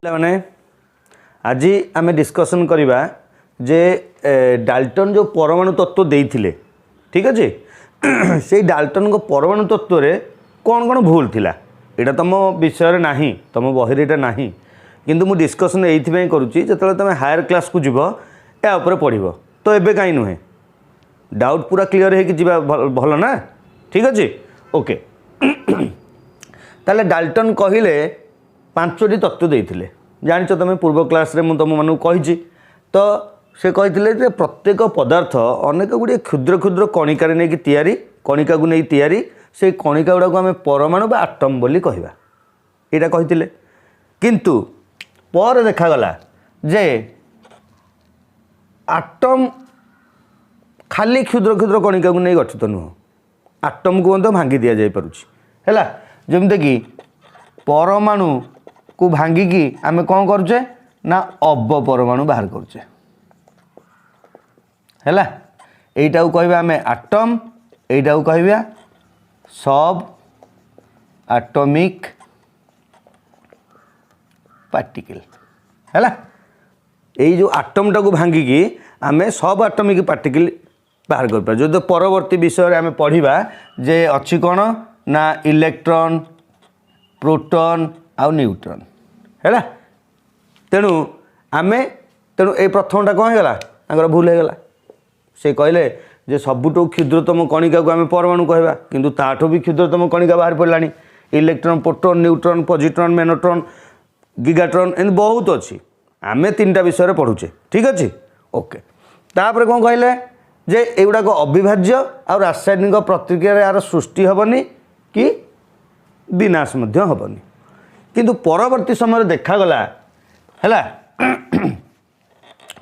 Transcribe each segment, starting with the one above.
मैंने आज आम डिस्कसन करवा जे डाल्टन जो परमाणु तत्व देइथिले ठीक अच्छे से डाल्टन को परमाणु तत्व रे कौन कौन भूल थिला एटा तुम विषय नहीं तुम बही एटा नहीं किंतु मु डिस्कसन ये करुच्ची जो तुम हायर क्लास को जीव या पढ़ तो एबे कहीं नुहे डाउट पूरा क्लीयर है भल ना ठीक अच्छे ओके ताले डाल्टन कहले 5टी तत्व देइथिले जानिच तुम पूर्व क्लास रे मु तुम मानू कही तो से कहते प्रत्येक पदार्थ अनेक गुड़े क्षुद्र क्षुद्र कणिकार नहीं तैयारी कणिका को नहीं तैयारी से कणिका गुड़ा को आम परमाणु बा आटम बोली कहवा यहाँ कहते किंतु पर देखागला जे आटम खाली क्षुद्र क्षुद्र कणिका को नहीं गठित नुह आटम को तो भांगी दि जापे जमती कि परमाणु को भांगिकी आम कौन करुचे ना अव परमाणु बाहर करुचे हैला एटा को कहबा आम आटम एटा को कहबा सब एटॉमिक पार्टिकल हैला एई जो आटमटा को भांगिकी आम सब एटॉमिक पार्टिकल बाहर कर जो तो परवर्ती विषय आम पढ़ा जे अच्छी कौन ना इलेक्ट्रॉन प्रोटॉन आउ न्यूट्रॉन है तेणु आम तेणु ये प्रथमटा कौन होगा भूल होगा से कहले जे सबुठू क्षुद्रतम कणिका को आम परमाणु कहवा किंतु ताठू भी क्षुद्रतम कणिका बाहर पड़ानी इलेक्ट्रॉन प्रोटॉन न्यूट्रॉन पॉजिट्रॉन मेनोट्रॉन गिगाट्रॉन एम बहुत अच्छी आम 3टा विषय पढ़ुचे ठीक अच्छे ओके तापर कौन कहले जे एगुड़ाक अविभाज्य और रासायनिक प्रतिक्रिया यार सृष्टि हेनी कि विनाश हेनी किंतु परवर्ती समय देखागला है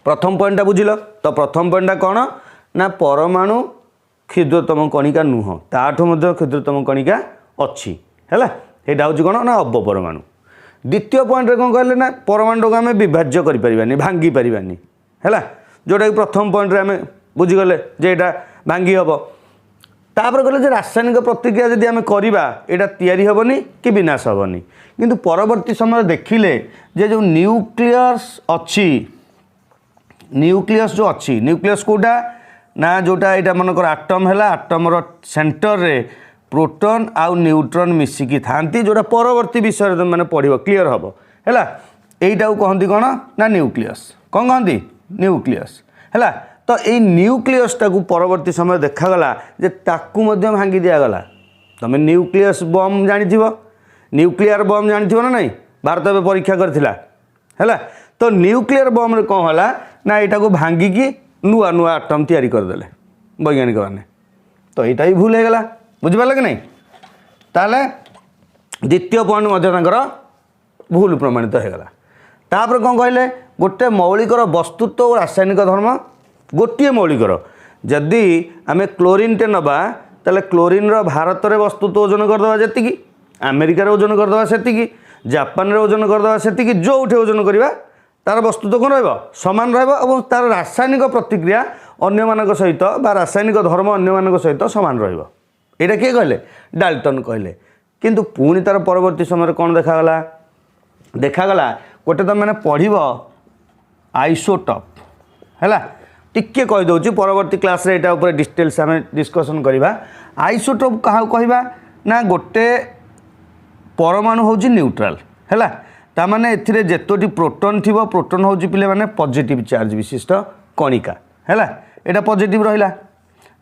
प्रथम पॉइंटा बुझिल तो प्रथम पॉइंटा कौन ना परमाणु क्षुद्रतम कणिका नुह ताठू मध्य क्षुद्रतम कणिका अच्छी है यहाँ हूँ कौन ना अव परमाणु द्वितीय पॉइंट कौन कहले ना परमाणु को आम विभाज्य करें भांगी पारानी है जोटा कि प्रथम पॉइंट आम बुझीगले जे यहाँ भांगी हम तापर कहले रासायनिक प्रतिक्रिया जदि आम करवा यहाँ तैयारी हेनी कि विनाश हेनी किंतु परवर्ती समय देखिले जे जो न्यूक्लियस अच्छी न्यूक्लियस जो अच्छी न्यूक्लियस कोटा ना जोटा यहाँ मनकर आटम है आटमर सेंटर रे प्रोटॉन आउ न्यूट्रॉन मिसिकी थांती जोटा परवर्ती विषय मैंने पढ़ो क्लीयर हम है यहीटा कहती कौन ना न्यूक्लियस कौन कहती न्यूक्लियस है तो ये न्यूक्लियसटा को परवर्ती समय देखागला जे ताकू मध्य भांगी दिगला तुम न्यूक्लियस बम जानी न्यूक्लियर बम जानी ना नहीं भारत में परीक्षा करथिला है तो न्यूक्लियर बम कौन है ना यहाँ को भांगिकी नुआ नुआ आटम तैयारी करदे वैज्ञानिक मैंने तो यहाँ भी भूल होगा बुझिपारे कि नहीं ताले द्वितीय पॉइंट भूल प्रमाणित होगा तापर कौन कहले गोटे मौलिकर वस्तुत्व और रासायनिक धर्म गोटे मौलिकर जदि आम क्लोरीन टे नबा ताले क्लोरीन भारत में वस्तुत्व ओजन करदे जी अमेरिकार ओजन करदे जापान रे ओजन करदे जो उठे ओजन करवा तार वस्तुत्व कौन रमान और तार रासायनिक प्रतिक्रिया अन्य सहित बा रासायनिक धर्म अन्य सहित सामान रहा किए कहले डाल्टन कहले किंतु पुणी तार परवर्ती समय कौन देखागला गोटे तुम मैंने पढ़ आइसोटॉप है टिके कहीदे परवर्ती क्लास रे एटा डिटेल्स आम डिस्कसन करवा आइसोटॉप क्या कहवा ना गोटे परमाणु हूँ न्यूट्राल है ताने ए जेतोटी प्रोटॉन थी प्रोटॉन हूँ पे मैंने पॉजिटिव चार्ज विशिष्ट कणिका है यहाँ पॉजिटिव रहा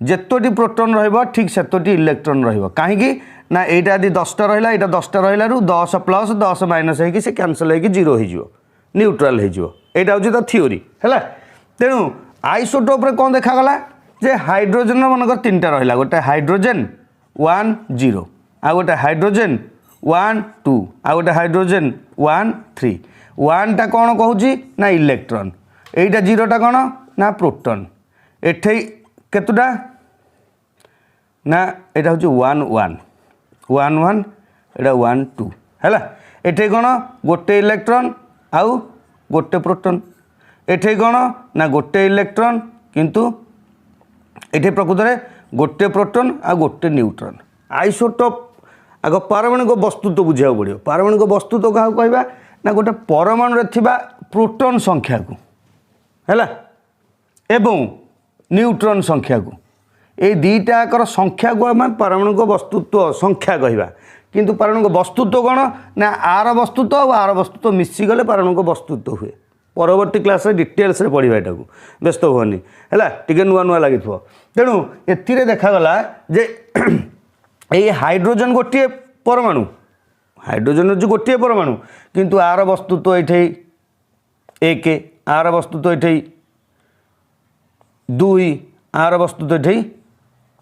जेतोटी प्रोटॉन रहा ठीक सेतोटी इलेक्ट्रॉन रहा कहीं ना यहाँ यदि 10टा रहा यहाँ 10टा रहा 10 प्लस 10 माइनस हो कैनसल हो 0 हो न्यूट्राल हो यहाँ हूँ तो थ्योरी है तेणु आइसोटोप रे कौन देखागला जे हाइड्रोजन मनकर 3टा रहा गोटे हाइड्रोजेन 1 0 आ गोटे हाइड्रोजेन 1 2 आ गोटे हाइड्रोजेन 1 3 1 टा कौन कहूँ ना इलेक्ट्रॉन एटा 0टा कौन ना प्रोटॉन एठे केतुटा ना यहाँ हूँ 1 1 1 1 एटा 1 2 है एठे कौन गोटे इलेक्ट्रॉन आउ गोटे प्रोटॉन एठे कौन ना गोटे इलेक्ट्रॉन किंतु एठे प्रकृत में गोटे प्रोटॉन आ गोटे न्यूट्रॉन आइसोटोप आग पारमाणिक वस्तुत्व बुझा पड़ो पारमाणिक वस्तुत्व क्या कहवा ना गोटे परमाणु थिबा प्रोटॉन संख्या को हैला एवं न्यूट्रॉन संख्या को ये दुईटाकर संख्या को आम परमाणु को वस्तुत्व संख्या कहवा किंतु परमाणु को वस्तुत्व कौन ना आर वस्तुत्व और आर वस्तुत्व मिशीगले परमाणु को वस्तुत्व हुए परवर्ती क्लास डिटेल्स रे पढ़ा यहाँ व्यस्त हुअनि है टे नुआ नुआ लगी तेणु ए देखागला जे ये हाइड्रोजन गोटे परमाणु हाइड्रोजन जो गोटे परमाणु किंतु आर वस्तुत्व ये एक आर वस्तुत्व ये दुई आर वस्तुत्व ये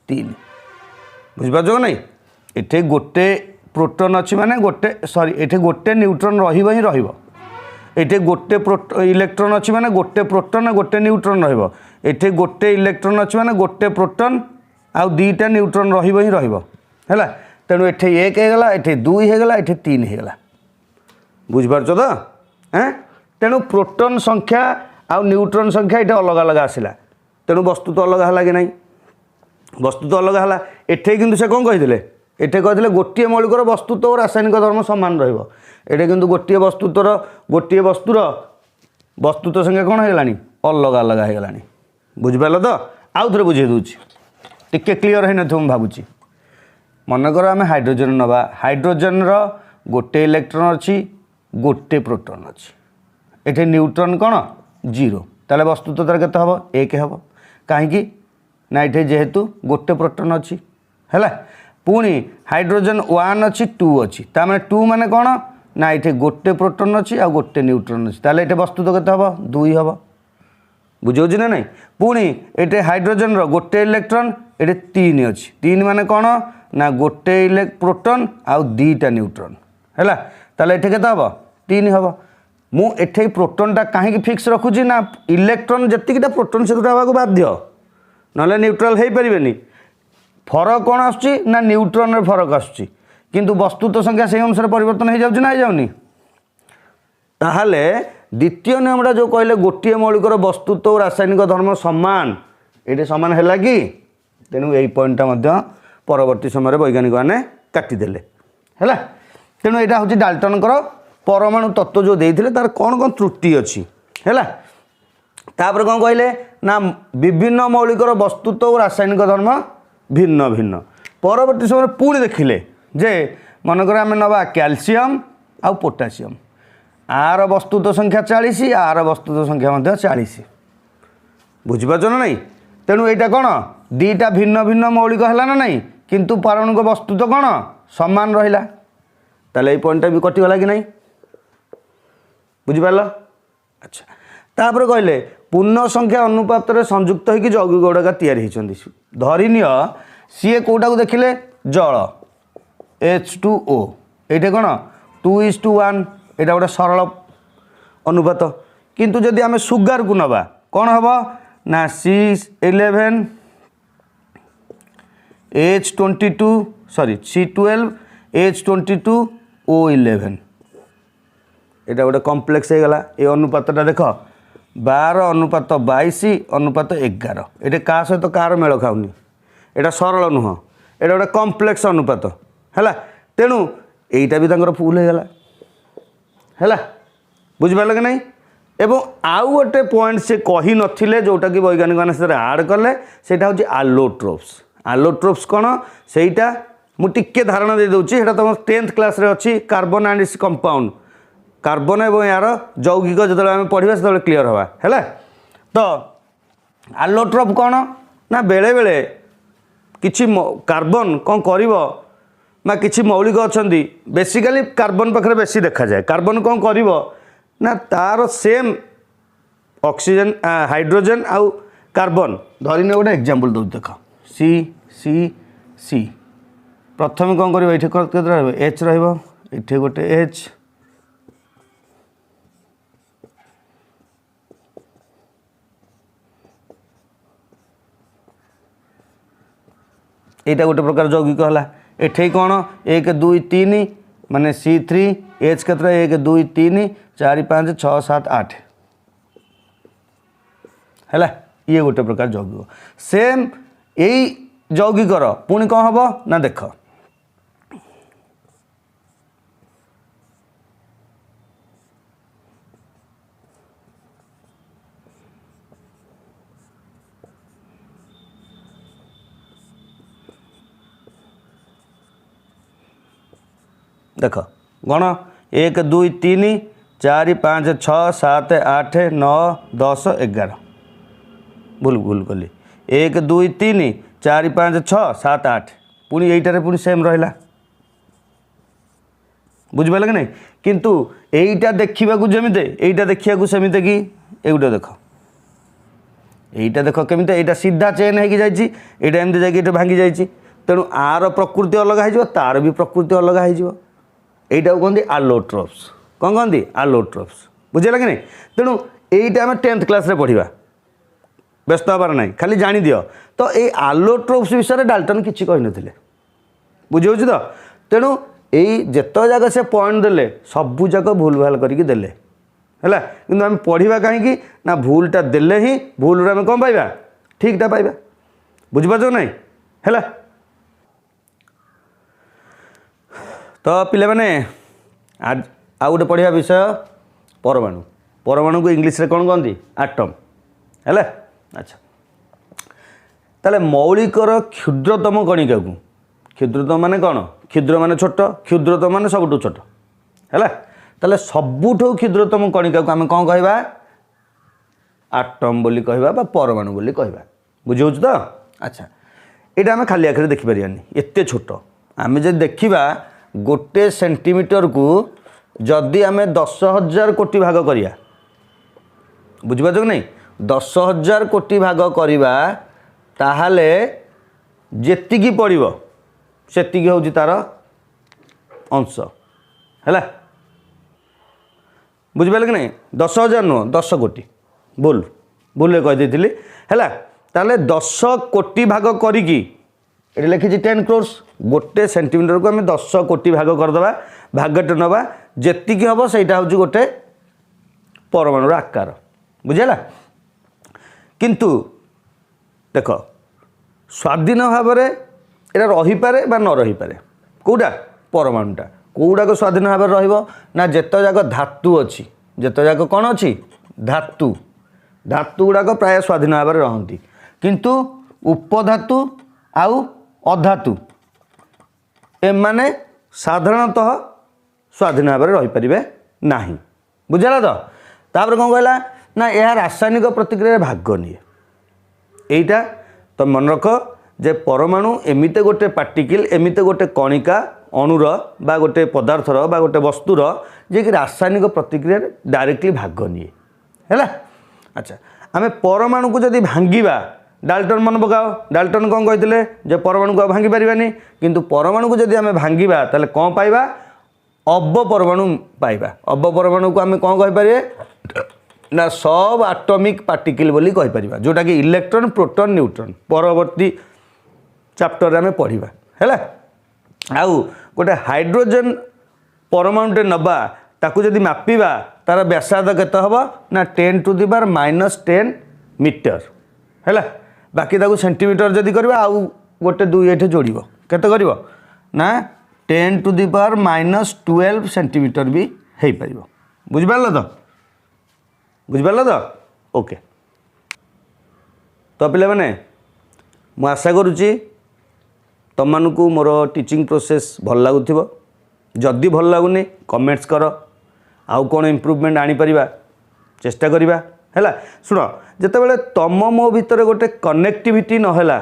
तीन बुझिपार ना ये गोटे प्रोटॉन अच्छी माने गोटे सॉरी ये गोटे न्यूट्रॉन रही ये गोटे इलेक्ट्रॉन अच्छी माने गोटे प्रोटॉन गोटे न्यूट्रॉन ये गोटे इलेक्ट्रॉन अच्छी माने गोटे प्रोटॉन आउ दुईटा न्यूट्रॉन है तेणु ये एक होगा ये दुई होगा ये तीन होगा बुझिपार तो हाँ तेणु प्रोटॉन संख्या आउ न्यूट्रॉन संख्या ये अलग अलग आसला तेणु वस्तु तो अलग है कि नहीं वस्तु तो अलग है एठे किंतु से कौन कही एठे कहते गोटे मौलिकर वस्तुत्व और रासायनिक धर्म सामान रही किंतु गोटे वस्तुत्वर गोटे वस्तुर वस्तुत्व संख्या कौन होगा अलग अलग होगा बुझिपार तो आउ थे बुझे दूसरी टिके क्लीयर है न भावुची मनकर आम हाइड्रोजन नवा हाइड्रोजन गोटे इलेक्ट्रॉन अच्छी गोटे प्रोटॉन अच्छी एठे न्यूट्रॉन कौन जीरो ताले वस्तुत्व तार केते हबो एक हबो कहीं ना ये जेहेतु गोटे प्रोटॉन अच्छी है पुणी हाइड्रोजन 1 अच्छी 2 अच्छी तार 2 माने कौन ना ये गोटे प्रोटॉन अच्छी आ गोटे न्यूट्रॉन अच्छी ताले ये वस्तुत्व केते हबो 2 हबो बुझे ना नहीं पुणी ये हाइड्रोजन गोटे इलेक्ट्रॉन ये 3 अच्छी 3 माने कौन ना गोटे प्रोटॉन आउ दुईटा न्यूट्रॉन है ताले ये केते हबो 3 हबो मुझे प्रोटॉनटा कहीं फिक्स रखुची ना इलेक्ट्रॉन जीटा प्रोटॉन से बाध्य ना न्यूट्रल हो पारे फरक कौन आसुची ना न्यूट्रॉन रे फरक आसुची किंतु वस्तुत्व संख्या से अनुसार परिवर्तन हो जाऊँ ना जाऊनी ताहले द्वितीय नियमटा जो कहले गोटे मौलिकर वस्तुत्व और रासायनिक धर्म सामान ये सामान है कि तेणु यही पॉइंटा परवर्ती समय वैज्ञानिक मैंने काटिदेले है तेणु यहाँ हूँ डाल्टनकर परमाणु तत्व जो देते तार कौन कौन त्रुटि अच्छी है तापर कौन कहले ना विभिन्न मौलिकर वस्तुत्व और रासायनिक धर्म भिन्न भिन्न परवर्ती समय पुणी देखिले जे मनकर आम नवा कैल्शियम आउ पोटासियम आर वस्तुत्व संख्या 40 आर वस्तुत्व संख्या 40 बुझिपार ना नहीं तेणु यहाँ कौन दीटा भिन्न भिन्न मौलिक है ना नहीं किंतु परमाणु वस्तुत्व कौन समान रहा ताले पॉइंटा भी कटिगला कि नहीं बुझिपार अच्छा तापर कहले पूर्ण संख्या अनुपात संयुक्त होगी यौगिक गुड़ाक या धरीनिय सी कौटा को देखिले जल H2O ये कौन 2:1 यहाँ गोटे सरल अनुपात किंतु जदि आम सुगार को नवा कौन हम ना C11 H22 sorry C12 H22 O11 यहाँ गोटे कम्प्लेक्स हो गला ये अनुपातटा देख 12:22 अनुपात 11 ये क्या सहित कार मेल खाऊनी यहाँ सरल नुह ये गोटे कम्प्लेक्स अनुपात है तेणु यहीटा भी फुल होगा है बुझिपारे कि नहीं एवं आउ गोटे पॉइंट से कही नथिले जोटा कि वैज्ञानिक मैंने से आड कले सेटा हूँ आलोट्रोप्स कौन सेटा मुझे धारणा दे दूसरी तुम 10th क्लास रे अच्छी carbon and its compound carbon एवं यार यौगिक जो आम पढ़ा से क्लीयर हवा है तो आलोट्रोप कौन ना बेले बेले किछि कार्बन कौन कर किछि मौलिक अच्छा बेसिकाली कार्बन पाखे बेसी देखा जाए कार्बन कौन कर ना तार सेम ऑक्सीजन हाइड्रोजन आउ कार्बन धरने गोटे एग्जांपल दो देख सी सी सी प्रथम कौन कर एच रही गोटे एच यहाँ गोटे प्रकार यौगिक है एठे कौन 1 2 3 माने C3 H क्षेत्र 1 2 3 4 5 6 7 8 है ये गोटे प्रकार यौगिक सेम यही यौगिकर पुणी कौन हम ना देख देख गण 1 2 3 4 5 6 7 8 9 10 11 भूल भूल कली 1 2 3 4 5 6 7 8 पुणी यहीटारे पुणी सेम रहा बुझिपारे कि नहीं किंतु एईटा देखा जमीते एईटा देखा सेमती कि एगुटे देख एईटा देख केमी एईटा सीधा चेन हो जाइए एमती भांगी जाइए तेणु आर प्रकृति अलग हो तार भी प्रकृति अलग हो यहीटा कहते आलोट्रोप्स कौन कहती आलोट्रोप्स बुझेगा कि नहीं तेणु यहीटा आम 10th क्लास रे पढ़ा व्यस्त हबार ना खाली जानी दियो तो ये आलोट्रोप्स विषय डाल्टन किसी कही नथिले बुझे तो तेणु यही जेत जाक से पॉइंट देले सबू जाक भूल भाल करके देले है कि आम पढ़ा कहीं ना भूलटा देले ही भूल आम कौन पाइबा ठीकटा पाइबा बुझिपार ना है तो पिले माने आज आउ गोटे पढ़ा विषय परमाणु परमाणु को इंग्लीश रे कौन कहती आटम है अच्छा ताले मौलिकर क्षुद्रतम कणिका को क्षुद्रतम माने कौन क्षुद्र माने छोट क्षुद्रतम माने सबुठु छोट है ताले सबुठु क्षुद्रतम कणिका को आम कौन कहवा आटम बोली कहवा बा परमाणु बोली कहवा बुझे तो अच्छा यहाँ आम खाली आखिर देखिपार एत छोट आम जब देखा गोटे सेंटीमीटर को जदि आम 10,000 कोटी भाग करिया बुझिपार कि नहीं 10,000 कोटी भाग करवा ताहले जेतिकी पड़िबो सेतिकी होउची तार अंश है बुझिपारे कि नहीं 10,000 नुह 10 कोटी भूल भूल कहीदी है ताहले 10 कोटी भाग करी ये लिखी 10 crores गोटे सेंटीमीटर को आम 10 कोटी भाग करदे भागटे नवा जी हम से गोटे परमाणुर आकार बुझेगा किंतु देख स्वाधीन भाव में यहाँ रहीपे बा न रहीपे कौटा परमाणुटा कौटाक स्वाधीन भाव रहा जेत जाक धातु अच्छी जेत जाक कौन अच्छी धातु धातु गुड़ाक प्राय स्वाधीन भाव में रहती किंतु उपधातु आउ अधातु एमाने साधारणतः स्वाधीन भाव में रहीपर ना बुझेगा तो तापर कौन कहला ना यह रासायनिक प्रतिक्रिया भाग निए यहीटा तो मन रख जे परमाणु एमिते गोटे पार्टिकल एमिते गोटे कणिका अणुर बा गोटे पदार्थर बा गोटे वस्तुर जे कि रासायनिक प्रतिक्रिया डायरेक्टली भाग निए है अच्छा आम परमाणु को जदि भांगा डाल्टन मन पकाओ डाल्टन कौन कहते जे परमाणु को भांगी पारिबानी किंतु परमाणु को जदि आम भांगा ताले कौन पाइबा अब्ब परमाणु पाइबा अब्ब परमाणु को आम कौन कहीपर ना सब आटमिक पार्टिकल बोली कहीपर जोटा कि इलेक्ट्रॉन प्रोटॉन न्यूट्रॉन परवर्ती चैप्टर आम पढ़ा है आउ गोटे हाइड्रोजन परमाणुटे नबा ताकू जदि मापिबा तार व्यासार्ध केते हबो ना 10⁻⁻10 मीटर है बाकी ताकू सेंटीमीटर जदि करबा आउ गोटे 2 एठे जोड़िबो केते करबो ना 10⁻12 सेंटीमीटर भी हो पार बुझिपार तो ओके तो पिले माने मु आशा करुच्ची तुम मानू मोर टीचिंग प्रोसेस भल लगुव जदि भल लगुनि कमेंट्स कर आउ कौन इम्प्रूवमेंट आनीपर चेष्टा करवा है शुण जिते तुम मो भितर गोटे कनेक्टिविटी नहला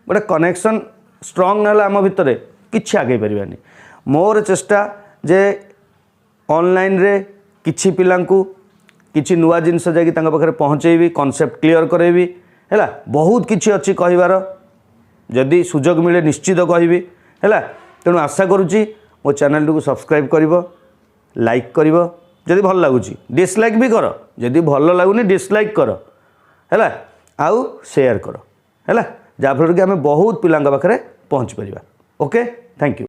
गोटे कनेक्शन स्ट्रंग ना आम भितर किसी आगे पारानी मोर चेष्टा जे ऑनलाइन रे किछि पिलांकु किछि नुआ जिनस जाकि तांका पाखरे पहुँचेबी कॉन्सेप्ट क्लियर करेबी है बहुत किछि अच्छी कहबार जदि सुजोग मिले निश्चित कहबी है तेणु आशा करुच्ची मो चैनल को सब्सक्राइब कर लाइक कर जदि भल लगुच डिसलाइक भी कर जदि भल लगुनि डिसलाइक कर है आउ शेयर कर है जहाँफल कि आम बहुत पिला पाखे पहुँच पार ओके थैंक यू।